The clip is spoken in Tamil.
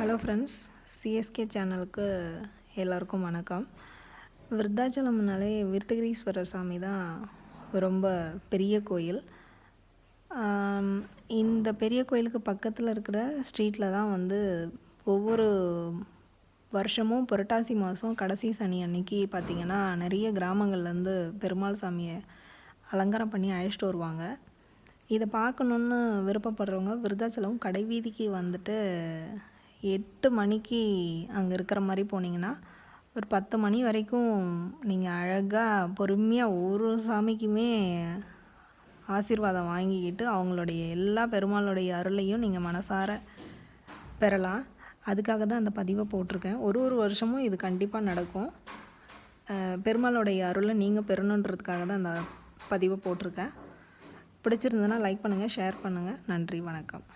ஹலோ ஃப்ரெண்ட்ஸ், சிஎஸ்கே சேனலுக்கு எல்லாருக்கும் வணக்கம். விருத்தாச்சலம்னாலே விருத்தகிரீஸ்வரர் சாமி தான் ரொம்ப பெரிய கோயில். இந்த பெரிய கோயிலுக்கு பக்கத்தில் இருக்கிற ஸ்ட்ரீட்டில் தான் ஒவ்வொரு வருஷமும் புரட்டாசி மாதம் கடைசி சனி அன்னைக்கு பார்த்திங்கன்னா நிறைய கிராமங்கள்லேருந்து பெருமாள் சாமியை அலங்காரம் பண்ணி அழைச்சிட்டு வருவாங்க. இதை பார்க்கணுன்னு விருப்பப்படுறவங்க விருத்தாச்சலம் கடைவீதிக்கு 8 மணிக்கு அங்கே இருக்கிற மாதிரி போனீங்கன்னா ஒரு 10 மணி வரைக்கும் நீங்கள் அழகாக பொறுமையாக ஒரு சாமிக்குமே ஆசீர்வாதம் வாங்கிக்கிட்டு அவங்களுடைய எல்லா பெருமாளுடைய அருளையும் நீங்கள் மனசார பெறலாம். அதுக்காக தான் அந்த பதிவை போட்டிருக்கேன். ஒரு வருஷமும் இது கண்டிப்பாக நடக்கும். பெருமாளுடைய அருளை நீங்கள் பெறணுன்றதுக்காக தான் அந்த பதிவை போட்டிருக்கேன். பிடிச்சிருந்ததுன்னா லைக் பண்ணுங்கள், ஷேர் பண்ணுங்கள். நன்றி, வணக்கம்.